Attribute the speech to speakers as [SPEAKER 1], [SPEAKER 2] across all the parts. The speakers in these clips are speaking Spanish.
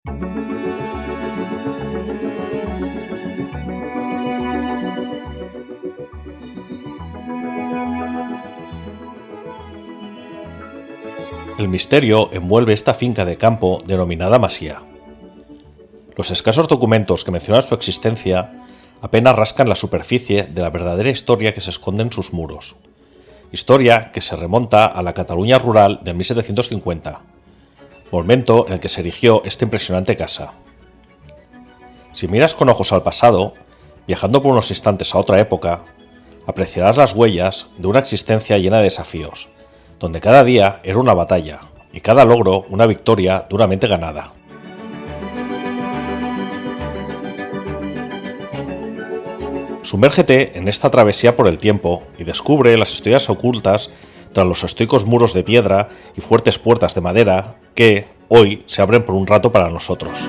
[SPEAKER 1] El misterio envuelve esta finca de campo denominada Masía. Los escasos documentos que mencionan su existencia apenas rascan la superficie de la verdadera historia que se esconde en sus muros. Historia que se remonta a la Cataluña rural de 1750, momento en el que se erigió esta impresionante casa. Si miras con ojos al pasado, viajando por unos instantes a otra época, apreciarás las huellas de una existencia llena de desafíos, donde cada día era una batalla y cada logro una victoria duramente ganada. Sumérgete en esta travesía por el tiempo y descubre las historias ocultas tras los estoicos muros de piedra y fuertes puertas de madera que, hoy, se abren por un rato para nosotros.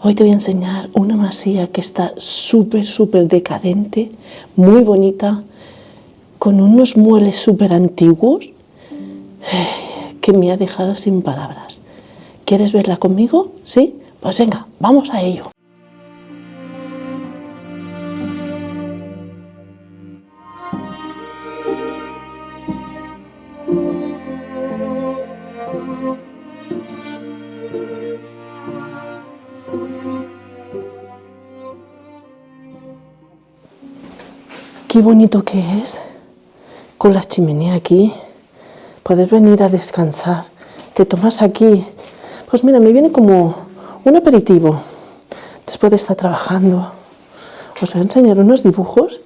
[SPEAKER 2] Hoy te voy a enseñar una masía que está súper decadente, muy bonita, con unos muebles súper antiguos que me ha dejado sin palabras. ¿Quieres verla conmigo? ¿Sí? Pues venga, vamos a ello. Qué bonito que es, con la chimenea aquí, poder venir a descansar. Te tomas aquí, pues mira, me viene como un aperitivo después de estar trabajando. Os voy a enseñar unos dibujos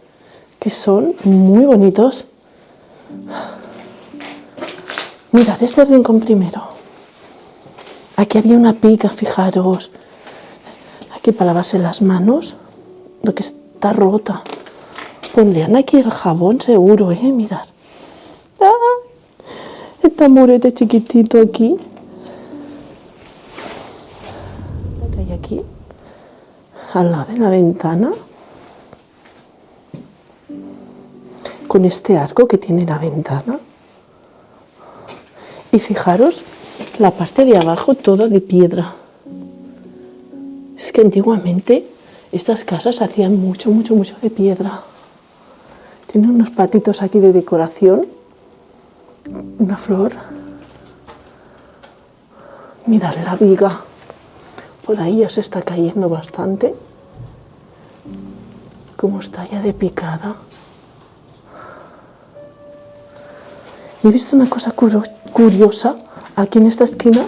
[SPEAKER 2] que son muy bonitos. Mirad este rincón primero. Aquí había una pica, fijaros. Aquí para lavarse las manos, lo que está rota. Pondrían aquí el jabón seguro, mirad. ¡Ay! El tamborete chiquitito aquí. ¿Qué hay aquí? Al lado de la ventana. Con este arco que tiene la ventana. Y fijaros, la parte de abajo toda de piedra. Es que antiguamente estas casas hacían mucho de piedra. Tiene unos patitos aquí de decoración, una flor. Mirad la viga, por ahí ya se está cayendo bastante. Cómo está ya de picada. Y he visto una cosa curiosa aquí en esta esquina.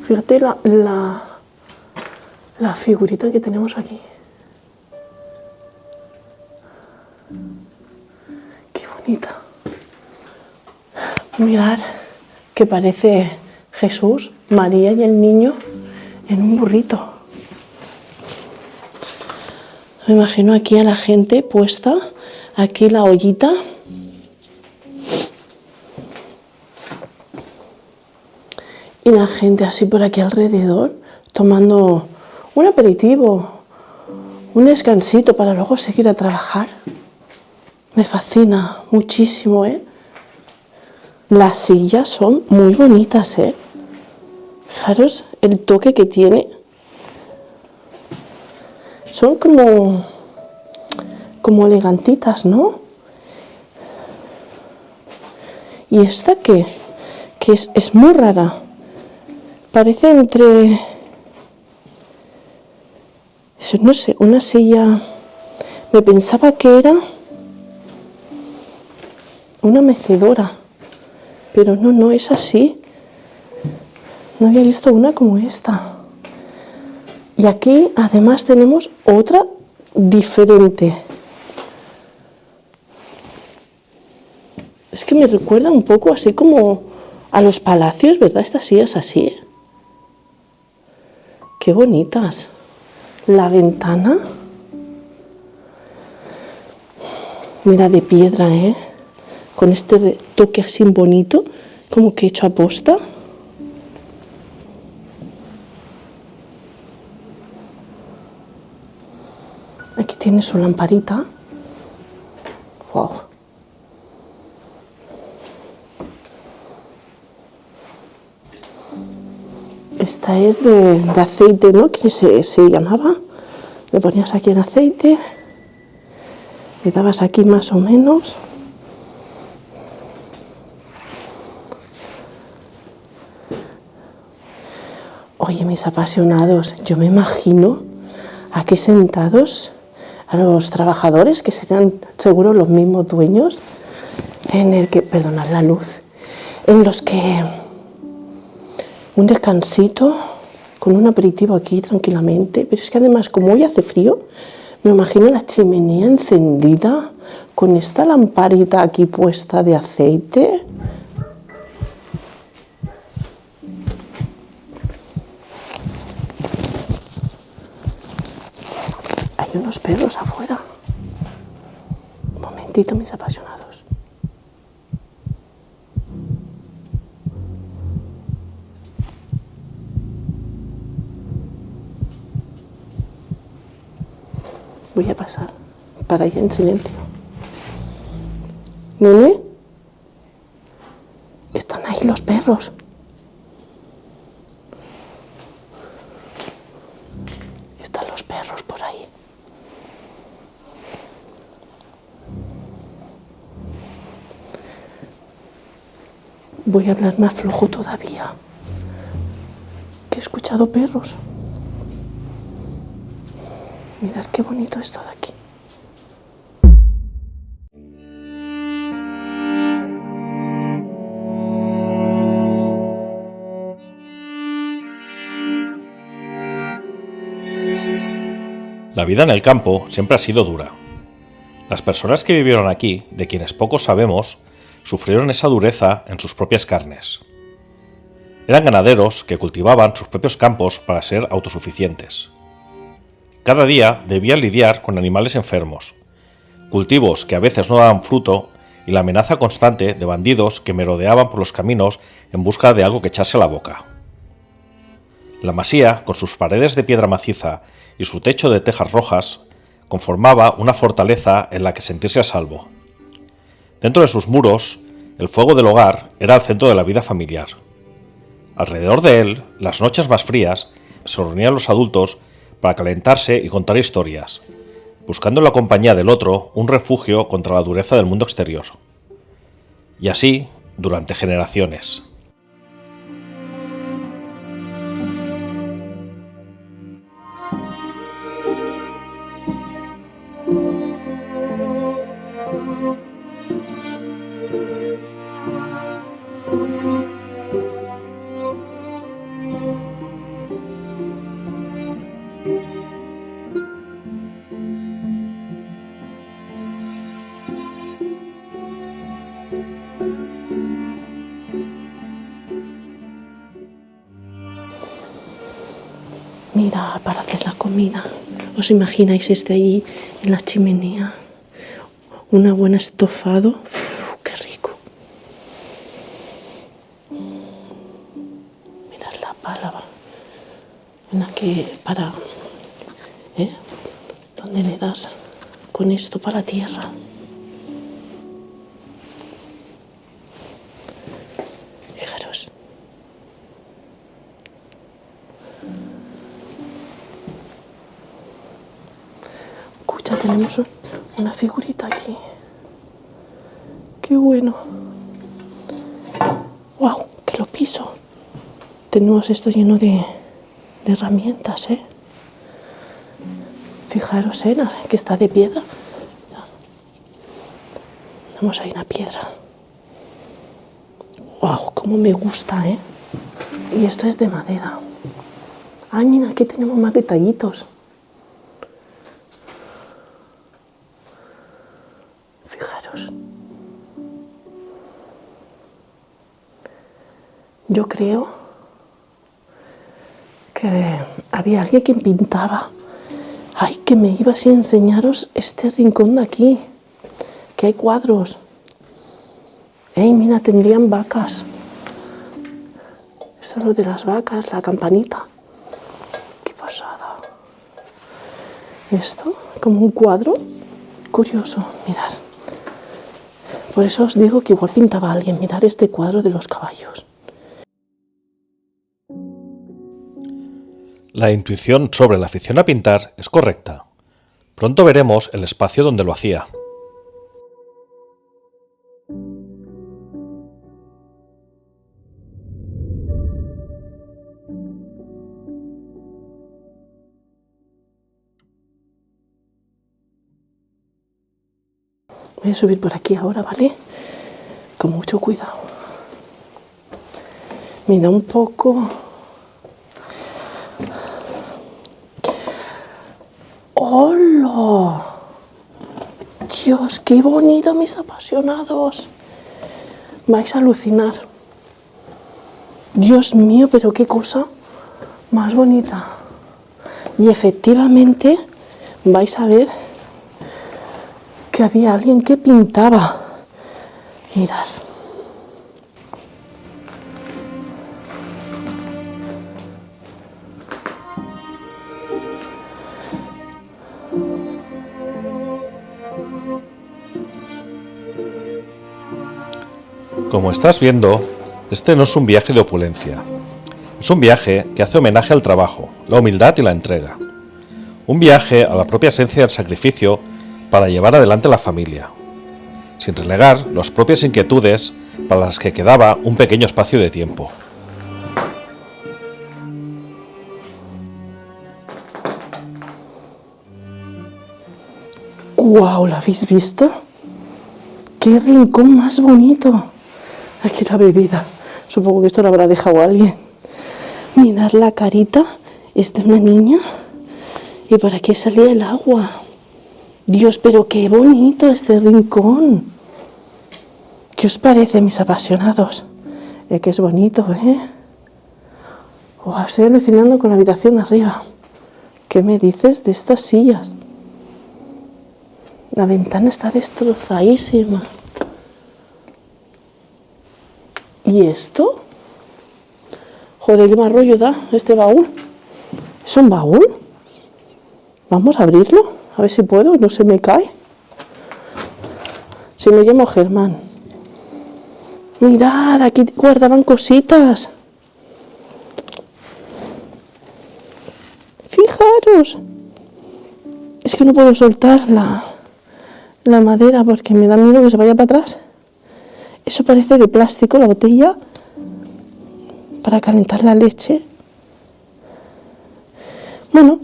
[SPEAKER 2] Fíjate la figurita que tenemos aquí. Mirad que parece Jesús, María y el niño en un burrito. Me imagino aquí a la gente puesta, aquí la ollita. Y la gente así por aquí alrededor, tomando un aperitivo, un descansito para luego seguir a trabajar. Me fascina muchísimo, Las sillas son muy bonitas, Fijaros el toque que tiene. Son como elegantitas, ¿no? Y esta que es muy rara. Parece entre... no sé, una silla... Me pensaba que era una mecedora. Pero no es así. No había visto una como esta. Y aquí además tenemos otra diferente. Es que me recuerda un poco así como a los palacios, ¿verdad? Estas sillas así. Qué bonitas. La ventana. Mira, de piedra, con este toque así bonito, como que hecho a posta. Aquí tiene su lamparita. Wow. Esta es de aceite, ¿no? Que se llamaba. Le ponías aquí el aceite. Le dabas aquí más o menos. Oye, mis apasionados, yo me imagino aquí sentados a los trabajadores, que serán seguro los mismos dueños, en el que, perdonad la luz, en los que un descansito con un aperitivo aquí tranquilamente, pero es que además como hoy hace frío, me imagino la chimenea encendida con esta lamparita aquí puesta de aceite. Hay unos perros afuera. Un momentito, mis apasionados. Voy a pasar para allá en silencio. ¿Nene? Están ahí los perros. Están los perros por ahí. Voy a hablar más flojo todavía, que he escuchado perros. Mirad qué bonito esto de aquí.
[SPEAKER 1] La vida en el campo siempre ha sido dura. Las personas que vivieron aquí, de quienes poco sabemos, sufrieron esa dureza en sus propias carnes. Eran ganaderos que cultivaban sus propios campos para ser autosuficientes. Cada día debían lidiar con animales enfermos, cultivos que a veces no daban fruto y la amenaza constante de bandidos que merodeaban por los caminos en busca de algo que echarse a la boca. La masía, con sus paredes de piedra maciza y su techo de tejas rojas, conformaba una fortaleza en la que sentirse a salvo. Dentro de sus muros, el fuego del hogar era el centro de la vida familiar. Alrededor de él, las noches más frías, se reunían los adultos para calentarse y contar historias, buscando en la compañía del otro un refugio contra la dureza del mundo exterior. Y así, durante generaciones.
[SPEAKER 2] Mira, para hacer la comida, ¿os imagináis ahí en la chimenea? Una buena estofado. Uf, ¡qué rico! Mirad la pala en la que para... ¿Dónde le das con esto para la tierra? Fijaros. Ya tenemos una figurita aquí. ¡Qué bueno! ¡Wow! ¡Que lo piso! Tenemos esto lleno de herramientas, ¿eh? Fijaros, que está de piedra. Tenemos ahí una piedra. ¡Wow! ¡Cómo me gusta, eh! Y esto es de madera. ¡Ay, mira! Aquí tenemos más detallitos. Yo creo que había alguien que pintaba. Ay, que me iba así a enseñaros este rincón de aquí, que hay cuadros. Ey, mira, tendrían vacas. Esto es lo de las vacas, la campanita. Qué pasada. Esto, como un cuadro. Curioso, mirad. Por eso os digo que igual pintaba a alguien. Mirad este cuadro de los caballos.
[SPEAKER 1] La intuición sobre la afición a pintar es correcta. Pronto veremos el espacio donde lo hacía.
[SPEAKER 2] Voy a subir por aquí ahora, ¿vale? Con mucho cuidado. Mira un poco. ¡Hola! Dios, qué bonito, mis apasionados. Vais a alucinar. Dios mío, pero qué cosa más bonita. Y efectivamente vais a ver que había alguien que pintaba. Mirad.
[SPEAKER 1] Como estás viendo, este no es un viaje de opulencia. Es un viaje que hace homenaje al trabajo, la humildad y la entrega. Un viaje a la propia esencia del sacrificio para llevar adelante la familia, sin relegar las propias inquietudes para las que quedaba un pequeño espacio de tiempo.
[SPEAKER 2] ¡Guau! ¿La habéis visto? ¡Qué rincón más bonito! Aquí la bebida. Supongo que esto lo habrá dejado alguien. Mirad la carita. Es de una niña. Y por aquí salía el agua. Dios, pero qué bonito este rincón. ¿Qué os parece, mis apasionados? Que es bonito, ¿eh? Wow, estoy alucinando con la habitación de arriba. ¿Qué me dices de estas sillas? La ventana está destrozadísima. ¿Y esto? Joder, qué mal rollo da este baúl. ¿Es un baúl? Vamos a abrirlo, a ver si puedo, no se me cae. Si me llamo Germán. Mirad, aquí guardaban cositas. Fijaros. Es que no puedo soltar la madera porque me da miedo que se vaya para atrás. Eso parece de plástico, la botella, para calentar la leche. Bueno,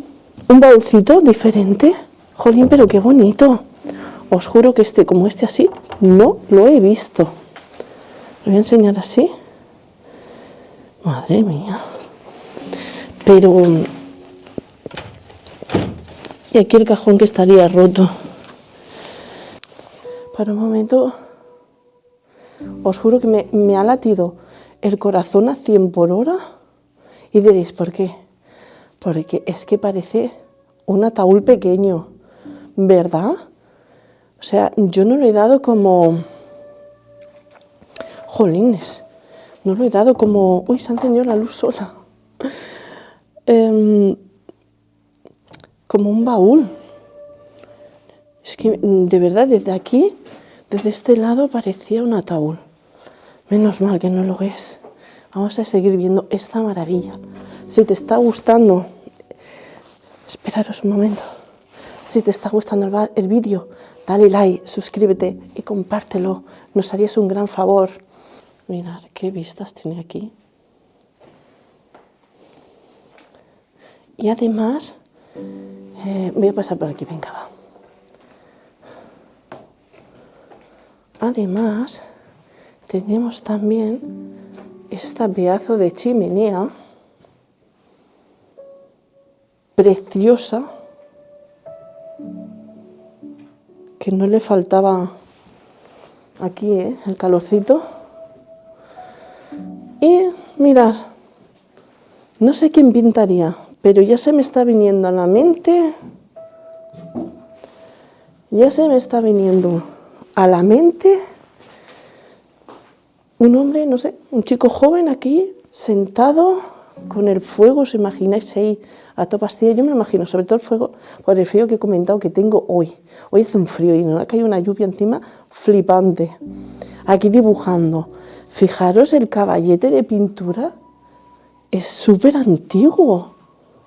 [SPEAKER 2] un baúlcito diferente. Jolín, pero qué bonito. Os juro que como este así, no lo he visto. Lo voy a enseñar así. Madre mía. Pero... y aquí el cajón que estaría roto. Para un momento... os juro que me ha latido el corazón a 100 por hora. Y diréis, ¿por qué? Porque es que parece un ataúd pequeño, ¿verdad? O sea, yo no lo he dado como... Jolines, no lo he dado como... Uy, se ha encendido la luz sola. Como un baúl. Es que, de verdad, desde aquí, desde este lado, parecía un ataúd. Menos mal que no lo es. Vamos a seguir viendo esta maravilla. Si te está gustando... Esperaros un momento. Si te está gustando el vídeo, dale like, suscríbete y compártelo. Nos harías un gran favor. Mirad qué vistas tiene aquí. Y además, voy a pasar por aquí, venga, va. Además, tenemos también esta pedazo de chimenea preciosa, que no le faltaba aquí, el calorcito. Y mirad, no sé quién pintaría, pero ya se me está viniendo a la mente, un hombre, no sé, un chico joven aquí, sentado, con el fuego, ¿os imagináis ahí a toda pastilla? Yo me lo imagino, sobre todo el fuego, por el frío que he comentado que tengo hoy. Hoy hace un frío y nos ha caído una lluvia encima flipante. Aquí dibujando. Fijaros el caballete de pintura, es súper antiguo.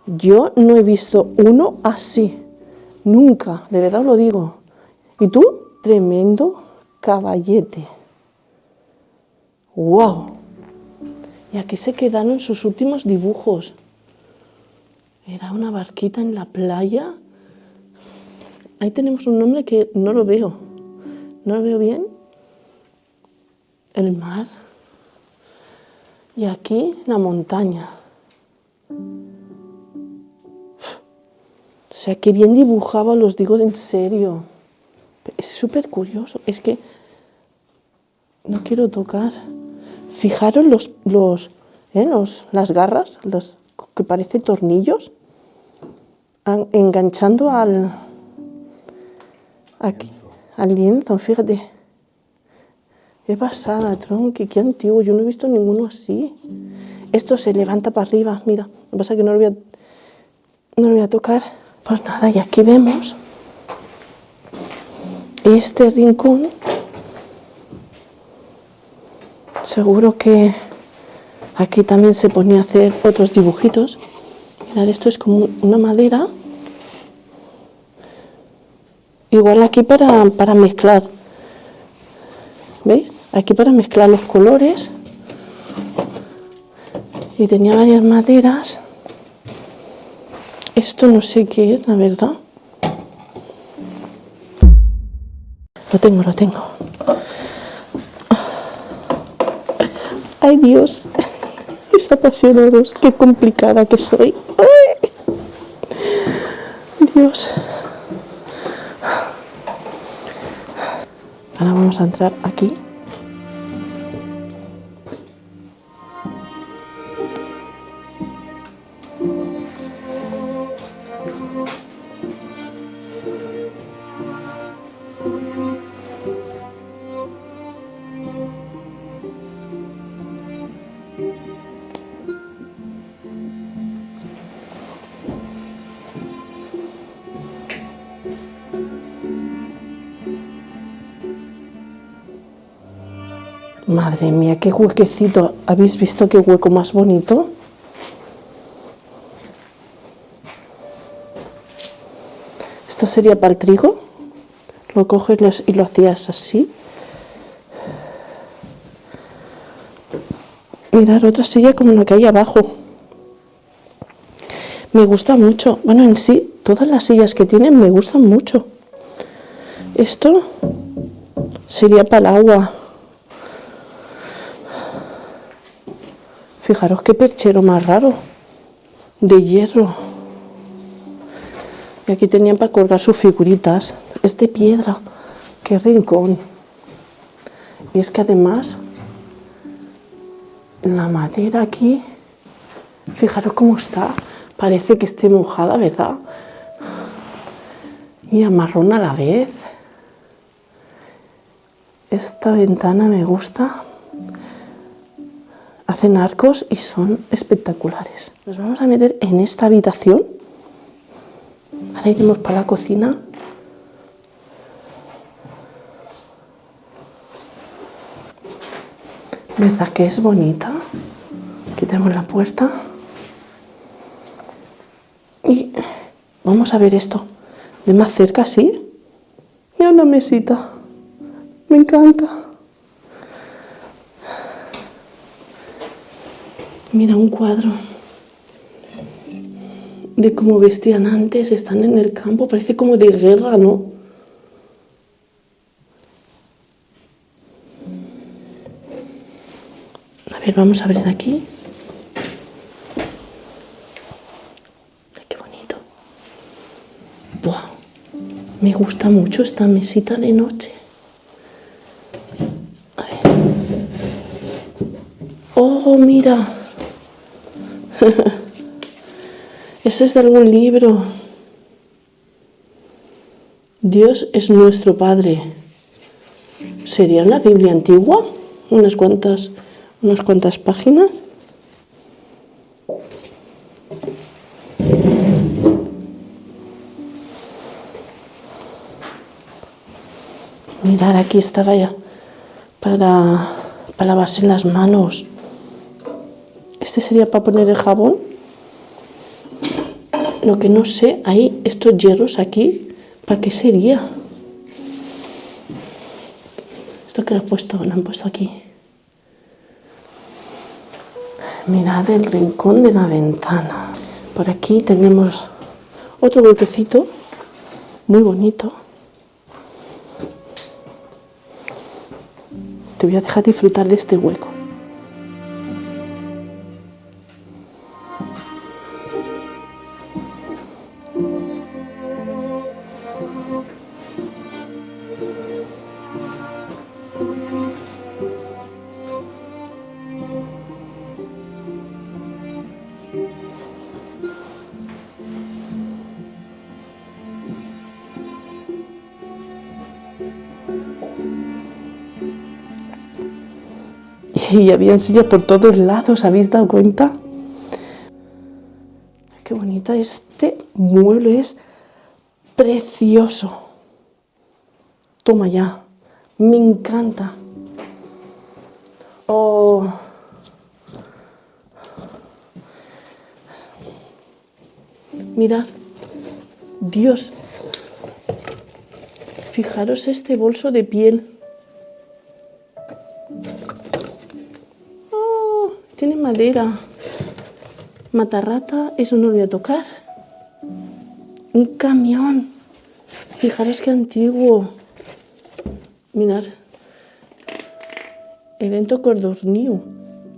[SPEAKER 2] Yo no he visto uno así, nunca, de verdad os lo digo. ¿Y tú? Tremendo caballete. ¡Wow! Y aquí se quedaron sus últimos dibujos. Era una barquita en la playa. Ahí tenemos un nombre que no lo veo. No lo veo bien. El mar. Y aquí la montaña. O sea, qué bien dibujaba, los digo en serio. Es súper curioso. Es que no quiero tocar. Fijaros las garras, los que parecen tornillos, enganchando al lienzo, fíjate. Qué pasada, tronqui, qué antiguo, yo no he visto ninguno así. Esto se levanta para arriba, mira, lo que pasa es que no lo voy a tocar. Pues nada, y aquí vemos este rincón. Seguro que aquí también se ponía a hacer otros dibujitos. Mirad, esto es como una madera. Igual aquí para mezclar. ¿Veis? Aquí para mezclar los colores. Y tenía varias maderas. Esto no sé qué es, la verdad. Lo tengo. Ay, Dios. Es apasionados. Qué complicada que soy. Ay. Dios. Ahora vamos a entrar aquí. Madre mía, qué huequecito. ¿Habéis visto qué hueco más bonito? Esto sería para el trigo. Lo coges y lo hacías así. Mirad, otra silla como la que hay abajo. Me gusta mucho. Bueno, en sí, todas las sillas que tienen me gustan mucho. Esto sería para el agua. Fijaros qué perchero más raro, de hierro. Y aquí tenían para colgar sus figuritas. Es de piedra. ¡Qué rincón! Y es que además, la madera aquí, fijaros cómo está. Parece que esté mojada, ¿verdad? Y a marrón a la vez. Esta ventana me gusta. Hacen arcos y son espectaculares. Nos vamos a meter en esta habitación. Ahora iremos para la cocina. ¿Verdad que es bonita? Quitamos la puerta. Y vamos a ver esto. De más cerca, ¿sí? Mira una mesita. Me encanta. Mira un cuadro de cómo vestían antes, están en el campo, parece como de guerra, ¿no? A ver, vamos a abrir aquí. Ay, qué bonito. ¡Buah! Me gusta mucho esta mesita de noche. A ver. ¡Oh, mira! Este es de algún libro. Dios es nuestro Padre. ¿Sería una Biblia antigua? Unas cuantas páginas. Mirad, aquí estaba ya para lavarse las manos. Este sería para poner el jabón. Lo que no sé, hay estos hierros aquí, ¿para qué sería? Esto que lo han puesto aquí. Mirad el rincón de la ventana. Por aquí tenemos otro huequecito muy bonito. Te voy a dejar disfrutar de este hueco. Y había sillas por todos lados, ¿habéis dado cuenta? Qué bonita, este mueble es precioso. Toma ya, me encanta. Oh. Mirad, Dios, fijaros este bolso de piel. Tiene madera. Matarrata, eso no lo voy a tocar. Un camión. Fijaros qué antiguo. Mirad. Evento Codorniu.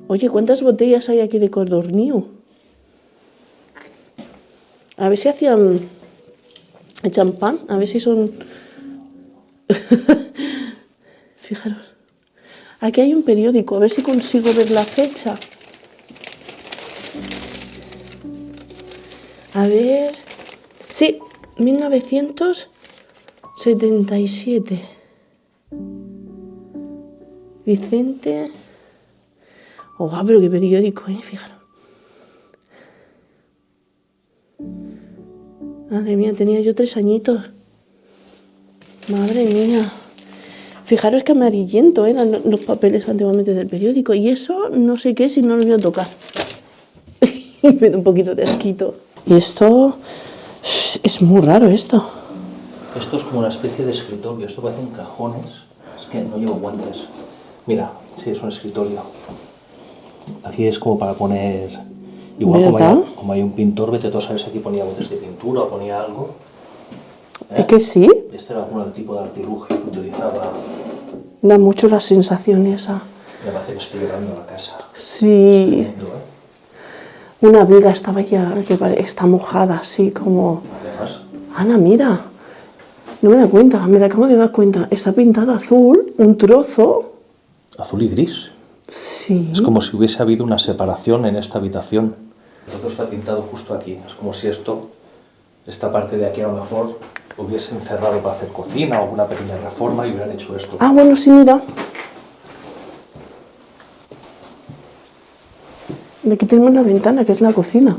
[SPEAKER 2] Oye, ¿cuántas botellas hay aquí de Codorniu? A ver si hacían champán. A ver si son... Fijaros. Aquí hay un periódico, a ver si consigo ver la fecha. A ver... Sí, 1977. Vicente... Oh, pero qué periódico, fijaros. Madre mía, tenía yo 3 añitos. Madre mía. Fijaros que amarillento eran los papeles antiguamente del periódico. Y eso no sé qué si no lo voy a tocar. Me da un poquito de asquito. Y esto es muy raro esto.
[SPEAKER 1] Esto es como una especie de escritorio. Esto parecen cajones. Es que no llevo guantes. Mira, sí, es un escritorio. Aquí es como para poner... Igual como hay un pintor, vete tú a saber si aquí ponía botes de pintura o ponía algo.
[SPEAKER 2] ¿Es que sí?
[SPEAKER 1] Este era algún tipo de artilugio que utilizaba.
[SPEAKER 2] Da mucho la sensación esa.
[SPEAKER 1] Me parece que estoy llorando en la casa.
[SPEAKER 2] Sí. Tremendo, Una viga estaba ya, que está mojada, así como...
[SPEAKER 1] Además.
[SPEAKER 2] Ana, mira. No me da cuenta, me acabo de dar cuenta. Está pintado azul, un trozo.
[SPEAKER 1] Azul y gris.
[SPEAKER 2] Sí.
[SPEAKER 1] Es como si hubiese habido una separación en esta habitación. El otro está pintado justo aquí. Es como si esta parte de aquí a lo mejor hubiesen cerrado para hacer cocina o una pequeña reforma y hubieran hecho esto.
[SPEAKER 2] Ah, bueno, sí, mira. Y aquí tenemos la ventana, que es la cocina.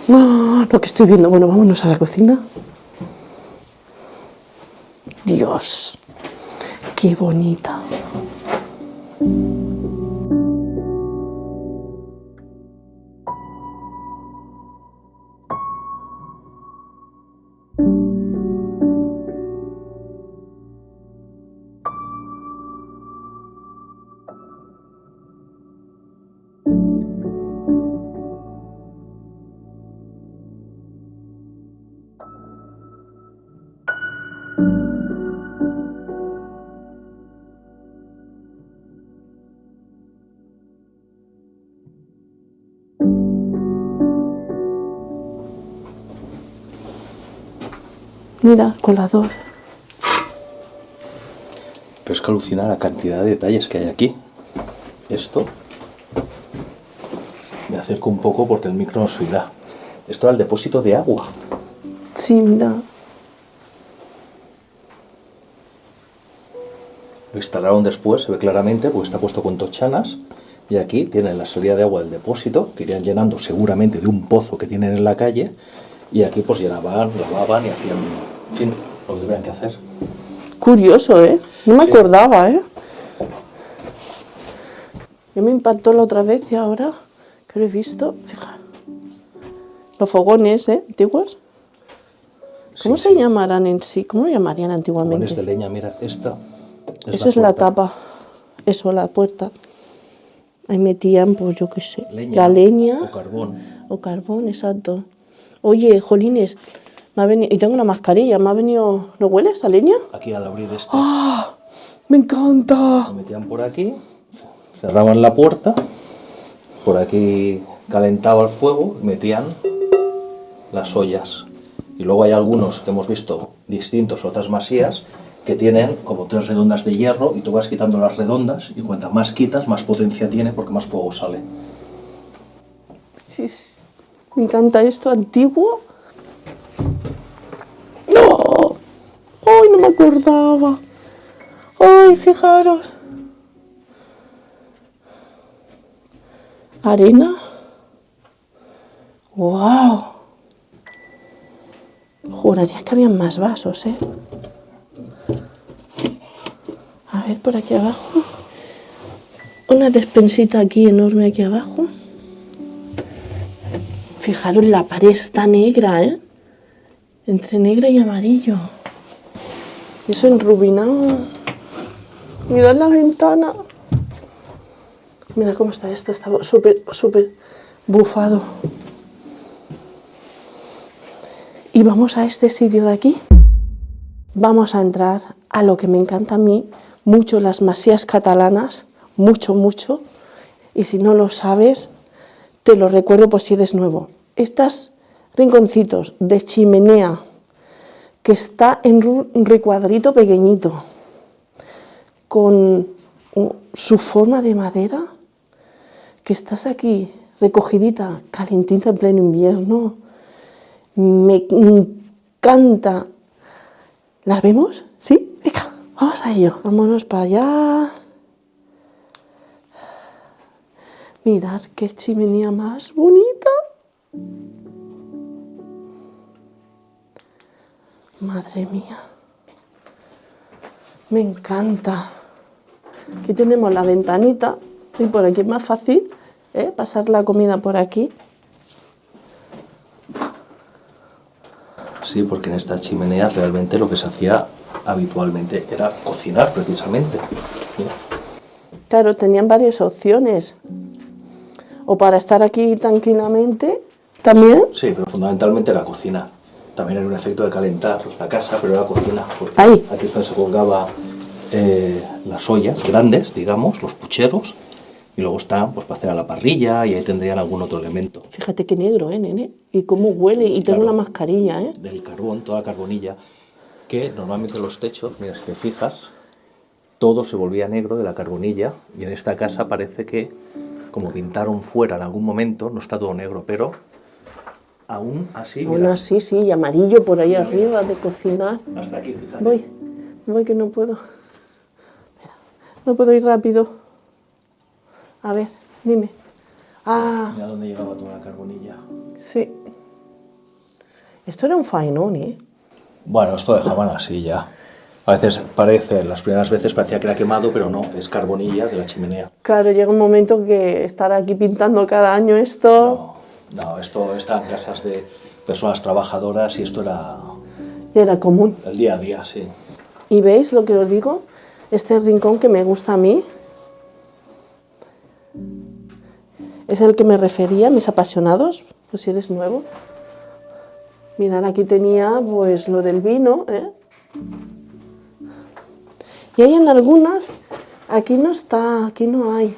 [SPEAKER 2] ¡Oh! Lo que estoy viendo. Bueno, vámonos a la cocina. Dios, qué bonita. Mira, colador.
[SPEAKER 1] Pero es que alucina la cantidad de detalles que hay aquí. Esto... Me acerco un poco porque el micro no se oirá. Esto era el depósito de agua.
[SPEAKER 2] Sí, mira.
[SPEAKER 1] Lo instalaron después, se ve claramente, porque está puesto con tochanas. Y aquí tienen la salida de agua del depósito, que irían llenando seguramente de un pozo que tienen en la calle. Y aquí pues llenaban, lavaban y hacían, en fin, lo que tuvieran que hacer.
[SPEAKER 2] Curioso, ¿eh? No me acordaba, ¿eh? Ya me impactó la otra vez y ahora que lo he visto, fíjate. Los fogones, ¿eh? Antiguos. ¿Cómo se llamarán en sí? ¿Cómo lo llamarían antiguamente?
[SPEAKER 1] Fogones de leña, mira, esta.
[SPEAKER 2] Eso es la tapa. Eso, la puerta. Ahí metían, pues yo qué sé, la leña.
[SPEAKER 1] O carbón.
[SPEAKER 2] O carbón, exacto. Oye, jolines, me ha venido, y tengo una mascarilla, me ha venido, ¿no huele esa leña?
[SPEAKER 1] Aquí al abrir esto.
[SPEAKER 2] ¡Ah! ¡Me encanta!
[SPEAKER 1] Lo metían por aquí, cerraban la puerta, por aquí calentaba el fuego y metían las ollas. Y luego hay algunos que hemos visto distintos, otras masías, que tienen como 3 redondas de hierro y tú vas quitando las redondas y cuanto más quitas, más potencia tiene porque más fuego sale.
[SPEAKER 2] Sí, me encanta esto antiguo. ¡No! ¡Ay, no me acordaba! ¡Ay, fijaros! Arena. ¡Wow! Juraría que habían más vasos, ¿eh? A ver, por aquí abajo. Una despensita aquí enorme aquí abajo. Fijaros, la pared está negra, ¿eh? Entre negra y amarillo. Eso enrubinado. Mirad la ventana. Mira cómo está esto. Está súper bufado. Y vamos a este sitio de aquí. Vamos a entrar a lo que me encanta a mí mucho, las masías catalanas. Mucho. Y si no lo sabes, te lo recuerdo por si eres nuevo. Estos rinconcitos de chimenea que está en un recuadrito pequeñito con su forma de madera, que estás aquí recogidita, calentita en pleno invierno. Me encanta. ¿Las vemos? ¿Sí? Venga, vamos a ello. Vámonos para allá. Mirad qué chimenea más bonita. Madre mía. Me encanta. Aquí tenemos la ventanita. Y por aquí es más fácil, ¿eh? Pasar la comida por aquí.
[SPEAKER 1] Sí, porque en esta chimenea realmente lo que se hacía habitualmente era cocinar precisamente. Mira.
[SPEAKER 2] Claro, tenían varias opciones. O para estar aquí tranquilamente, también.
[SPEAKER 1] Sí, pero fundamentalmente era cocina. También era un efecto de calentar la casa, pero era cocina. Porque
[SPEAKER 2] Ahí.
[SPEAKER 1] aquí es donde se colgaba las ollas grandes, digamos, los pucheros. Y luego están pues, para hacer a la parrilla y ahí tendrían algún otro elemento.
[SPEAKER 2] Fíjate qué negro, nene. Y cómo huele. Y tengo
[SPEAKER 1] Claro,
[SPEAKER 2] la mascarilla, ¿eh?
[SPEAKER 1] del carbón, toda la carbonilla. Que normalmente los techos, mira, si te fijas, todo se volvía negro de la carbonilla. Y en esta casa parece que, como pintaron fuera en algún momento, no está todo negro, pero aún así.
[SPEAKER 2] Aún
[SPEAKER 1] Mira,
[SPEAKER 2] así, sí, y amarillo por ahí arriba de cocinar.
[SPEAKER 1] hasta aquí, fíjate.
[SPEAKER 2] Voy que no puedo. No puedo ir rápido. A ver, dime. Ah,
[SPEAKER 1] Mira dónde llegaba toda la carbonilla.
[SPEAKER 2] sí. Esto era un faenón, ¿eh?
[SPEAKER 1] Bueno, esto dejaban así ya. A veces parece, las primeras veces parecía que era quemado, pero no, es carbonilla de la chimenea.
[SPEAKER 2] Claro, llega un momento que estar aquí pintando cada año esto...
[SPEAKER 1] No, esto está en casas de personas trabajadoras y esto era
[SPEAKER 2] Era común.
[SPEAKER 1] el día a día, sí.
[SPEAKER 2] ¿Y veis lo que os digo? Este rincón que me gusta a mí es el que me refería, mis apasionados, pues si eres nuevo. Mirad, aquí tenía pues lo del vino, ¿eh? Y hay en algunas, aquí no está, aquí no hay,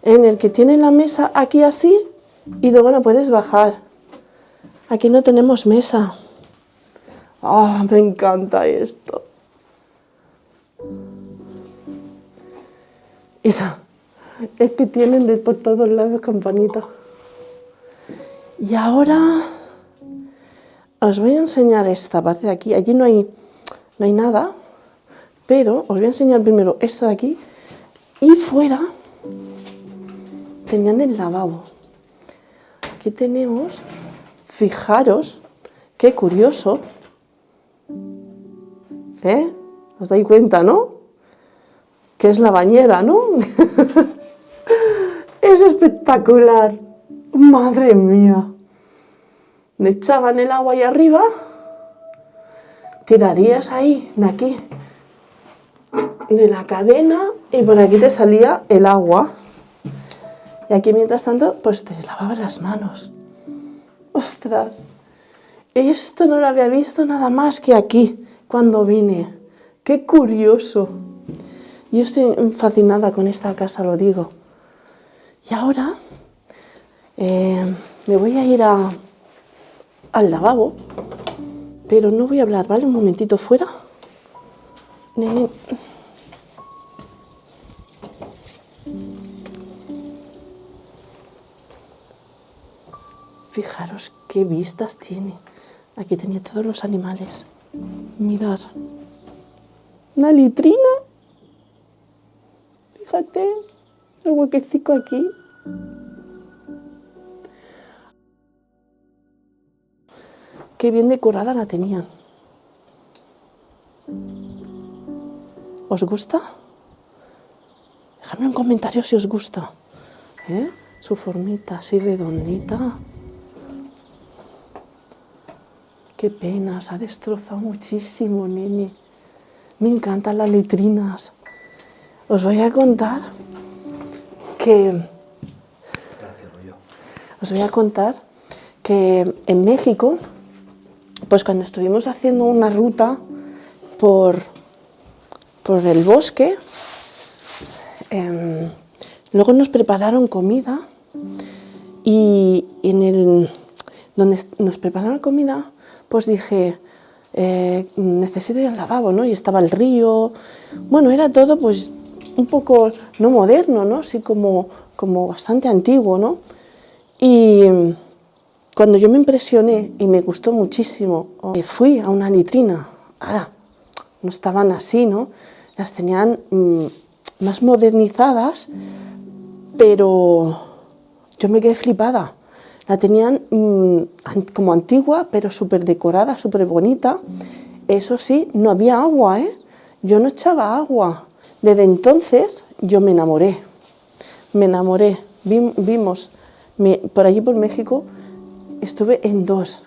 [SPEAKER 2] en el que tiene la mesa aquí así y luego la puedes bajar. Aquí no tenemos mesa. ¡Ah, me encanta esto! Es que tienen de por todos lados campanitas. Y ahora os voy a enseñar esta parte de aquí. Allí no hay nada, pero os voy a enseñar primero esto de aquí. Y fuera tenían el lavabo. Aquí tenemos, fijaros, qué curioso, ¿eh? ¿Os dais cuenta, no? Que es la bañera, ¿no? Es espectacular. Madre mía. Le echaban el agua ahí arriba, tirarías ahí, de aquí, de la cadena, y por aquí te salía el agua. Y aquí, mientras tanto, pues te lavabas las manos. ¡Ostras! Esto no lo había visto nada más que aquí, cuando vine. ¡Qué curioso! Yo estoy fascinada con esta casa, lo digo. Y ahora me voy a ir al lavabo, pero no voy a hablar, ¿vale? Un momentito fuera. Nene. Fijaros qué vistas tiene. Aquí tenía todos los animales. Mirad. Una litrina. Fíjate, el huequecito aquí. Qué bien decorada la tenían. ¿Os gusta? Dejadme un comentario si os gusta. Su formita así redondita. Qué pena, se ha destrozado muchísimo, nene. Me encantan las letrinas. Os voy a contar que... Os voy a contar que en México, pues cuando estuvimos haciendo una ruta por el bosque, luego nos prepararon comida y donde nos prepararon comida, pues dije, necesito ir al lavabo, ¿no? Y estaba el río, bueno, era todo pues un poco, no moderno, ¿no? Así como bastante antiguo, ¿no? Y cuando yo me impresioné y me gustó muchísimo, fui a una litrina. Ahora, no estaban así, ¿no? Las tenían más modernizadas, pero yo me quedé flipada. La tenían como antigua, pero súper decorada, súper bonita. Eso sí, no había agua, ¿eh? Yo no echaba agua. Desde entonces yo me enamoré. Me enamoré. Vimos, por allí por México, estuve en 2.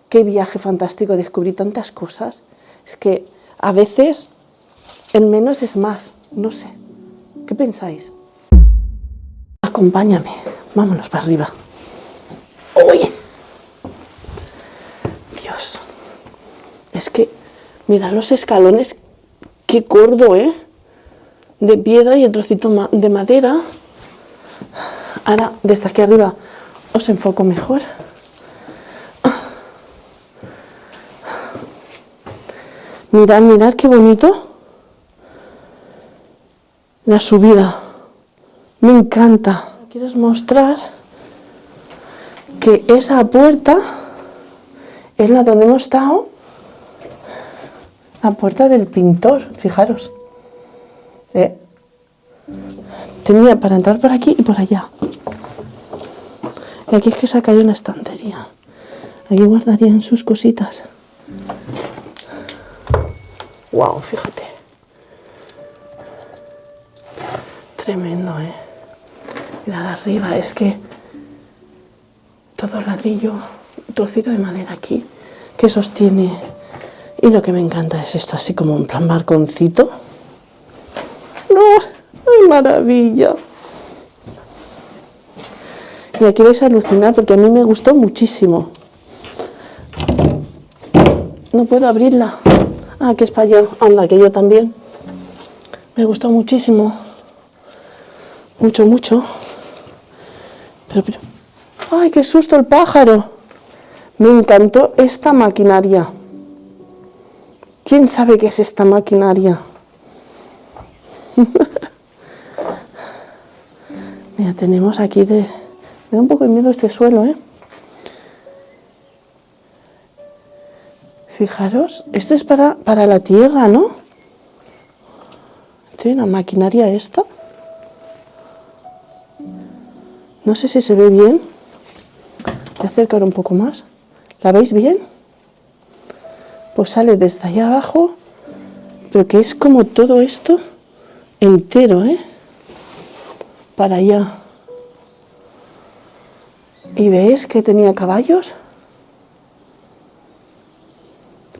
[SPEAKER 2] Qué viaje fantástico, descubrí tantas cosas. Es que a veces el menos es más, no sé. ¿Qué pensáis? Acompáñame, vámonos para arriba. ¡Uy! Dios, es que mirad los escalones, qué gordo, ¿eh? De piedra y el trocito de madera. Ahora, desde aquí arriba, os enfoco mejor. Mirad, mirad qué bonito. La subida. Me encanta. Quiero mostrar que esa puerta es la donde hemos estado. La puerta del pintor, fijaros. Tenía para entrar por aquí y por allá. Y aquí es que se ha caído una estantería. Aquí guardarían sus cositas. Wow, fíjate. Tremendo, ¿eh? Mirad arriba, es que todo ladrillo, un trocito de madera aquí que sostiene. Y lo que me encanta es esto, así como en plan balconcito. ¡No! ¡Ay, maravilla! Y aquí vais a alucinar porque a mí me gustó muchísimo. No puedo abrirla. Ah, que es para allá. Anda, que yo también. Me gustó muchísimo. Mucho, mucho. Pero... ¡Ay, qué susto el pájaro! Me encantó esta maquinaria. ¿Quién sabe qué es esta maquinaria? Mira, tenemos aquí Me da un poco de miedo este suelo, ¿eh? Fijaros, esto es para la tierra, ¿no? Tiene una maquinaria esta. No sé si se ve bien. Voy a acercar un poco más. ¿La veis bien? Pues sale desde allá abajo, Pero que es como todo esto entero, ¿eh? Para allá. ¿Y veis que tenía caballos?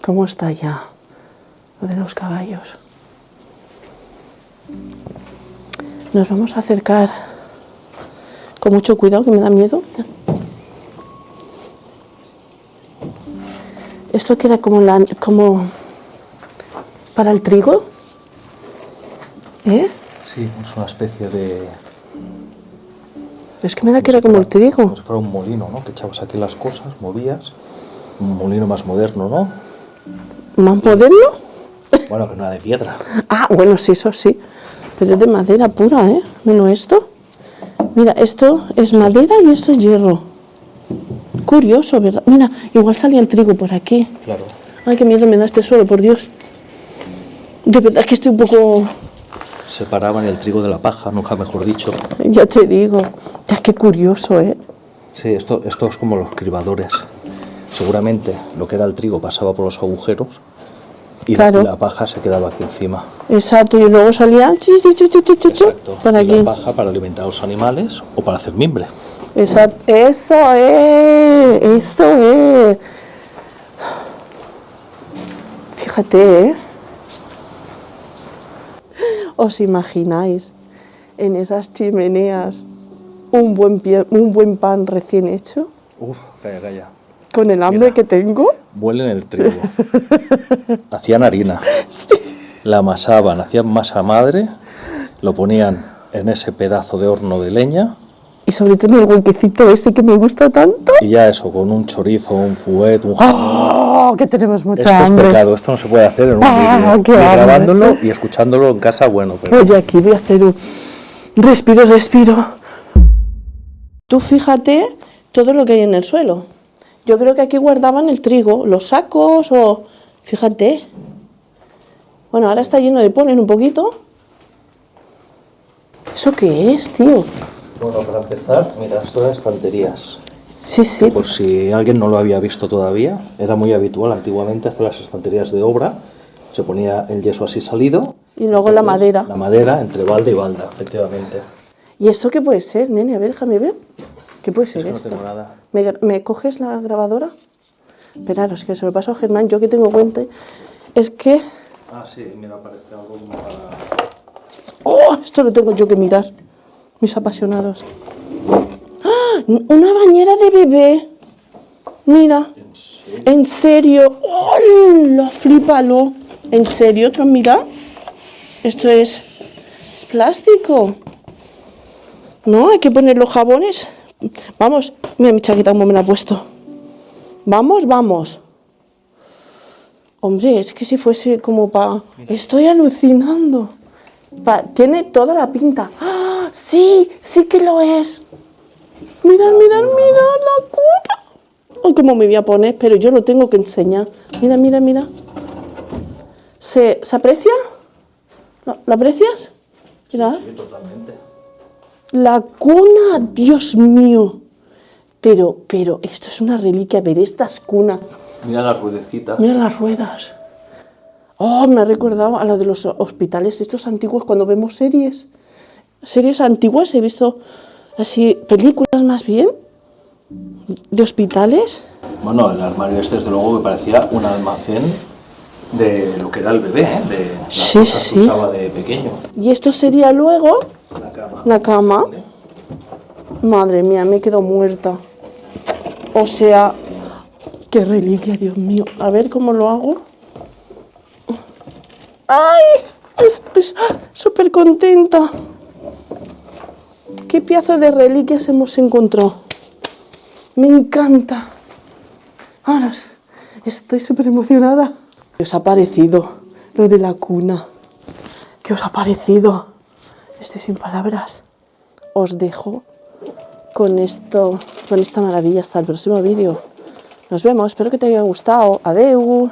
[SPEAKER 2] ¿Cómo está ya lo de los caballos? Nos vamos a acercar con mucho cuidado, que me da miedo. Esto que era como para el trigo, ¿eh?
[SPEAKER 3] Sí, es una especie de...
[SPEAKER 2] Es que me da que era como el trigo.
[SPEAKER 3] Como si fuera un molino, ¿no? Que echabas aquí las cosas, movías. Un molino más moderno, ¿no?
[SPEAKER 2] ¿Más moderno?
[SPEAKER 3] Bueno, que no era de piedra.
[SPEAKER 2] Ah, bueno, sí, eso sí. Pero es de madera pura, ¿eh? Menos esto. Mira, esto es madera y esto es hierro. Curioso, ¿verdad? Mira, igual salía el trigo por aquí.
[SPEAKER 3] Claro.
[SPEAKER 2] Ay, qué miedo me da este suelo, por Dios. De verdad que estoy un poco...
[SPEAKER 3] Separaban el trigo de la paja, nunca mejor dicho.
[SPEAKER 2] Ya te digo. Ya, qué curioso, ¿eh?
[SPEAKER 3] Sí, esto es como los cribadores. Seguramente lo que era el trigo pasaba por los agujeros y
[SPEAKER 2] Claro.
[SPEAKER 3] la paja se quedaba aquí encima.
[SPEAKER 2] Exacto, y luego salía...
[SPEAKER 3] Exacto.
[SPEAKER 2] Para
[SPEAKER 3] Y
[SPEAKER 2] aquí.
[SPEAKER 3] la paja para alimentar a los animales o para hacer mimbre.
[SPEAKER 2] Exacto. Eso es. Eso es. Fíjate, ¿eh? ¿Os imagináis en esas chimeneas un buen pan recién hecho?
[SPEAKER 3] Uf, calla, calla.
[SPEAKER 2] Con el hambre
[SPEAKER 3] Mira.
[SPEAKER 2] que tengo.
[SPEAKER 3] Huelen el trigo. Hacían harina.
[SPEAKER 2] Sí.
[SPEAKER 3] La amasaban, hacían masa madre, lo ponían en ese pedazo de horno de leña
[SPEAKER 2] Y sobre todo en el huequecito ese que me gusta tanto.
[SPEAKER 3] y ya eso, con un chorizo, un fuet, un jamón.
[SPEAKER 2] ¡Oh! Que tenemos mucha
[SPEAKER 3] Esto
[SPEAKER 2] hambre.
[SPEAKER 3] es pecado, esto no se puede hacer en un
[SPEAKER 2] Ah,
[SPEAKER 3] vídeo.
[SPEAKER 2] qué
[SPEAKER 3] Y
[SPEAKER 2] hambre.
[SPEAKER 3] grabándolo y escuchándolo en casa, bueno, pero...
[SPEAKER 2] Oye, aquí voy a hacer un respiro. Tú fíjate todo lo que hay en el suelo. Yo creo que aquí guardaban el trigo, los sacos o... Fíjate. Bueno, ahora está lleno de polen un poquito. ¿Eso qué es, tío?
[SPEAKER 3] Bueno, para empezar, mira, esto eran estanterías.
[SPEAKER 2] Sí, sí.
[SPEAKER 3] Por si alguien no lo había visto todavía, era muy habitual antiguamente hacer las estanterías de obra. Se ponía el yeso así salido.
[SPEAKER 2] Y luego la madera.
[SPEAKER 3] La madera entre balda y balda, efectivamente.
[SPEAKER 2] ¿Y esto qué puede ser, nene? A ver, déjame ver. ¿Qué puede ser
[SPEAKER 3] Es que no
[SPEAKER 2] esto?
[SPEAKER 3] tengo nada.
[SPEAKER 2] ¿Me coges la grabadora? Esperaros, que se lo paso a Germán, yo que tengo cuenta. Es que...
[SPEAKER 3] Ah, sí, mira, parece algo como para...
[SPEAKER 2] ¡Oh! Esto lo tengo yo que mirar. Mis apasionados. ¡Ah! Una bañera de bebé. Mira. ¿En serio? ¡Hola! Flípalo. ¿En serio? ¿Otro? Mira. Esto es plástico. No, hay que poner los jabones. Vamos. Mira mi chaqueta como me la he puesto. Vamos. Hombre, es que si fuese como para... Estoy alucinando. Tiene toda la pinta. ¡Ah! Sí que lo es. Mirad la cuna. Ay, cómo me voy a poner, pero yo lo tengo que enseñar. Mira. ¿Se aprecia? ¿Lo aprecias? Mira.
[SPEAKER 3] Sí, totalmente.
[SPEAKER 2] La cuna, Dios mío. Pero esto es una reliquia, ver estas cunas.
[SPEAKER 3] Mira las ruedecitas.
[SPEAKER 2] Mira las ruedas. Oh, me ha recordado a la de los hospitales estos antiguos cuando vemos series. Series antiguas, he visto así, películas más bien, de hospitales.
[SPEAKER 3] Bueno, el armario este desde luego me parecía un almacén de lo que era el bebé, ¿eh? De las
[SPEAKER 2] Sí,
[SPEAKER 3] cosas
[SPEAKER 2] sí.
[SPEAKER 3] que usaba de pequeño.
[SPEAKER 2] Y esto sería luego
[SPEAKER 3] La cama.
[SPEAKER 2] la cama. Madre mía, me he quedado muerta. O sea, qué reliquia, Dios mío. A ver cómo lo hago. ¡Ay! Estoy súper contenta. ¿Qué pedazo de reliquias hemos encontrado? Me encanta. Ahora estoy súper emocionada. ¿Qué os ha parecido lo de la cuna? ¿Qué os ha parecido? Estoy sin palabras. Os dejo con esto, con esta maravilla hasta el próximo vídeo. Nos vemos, espero que te haya gustado. Adeu.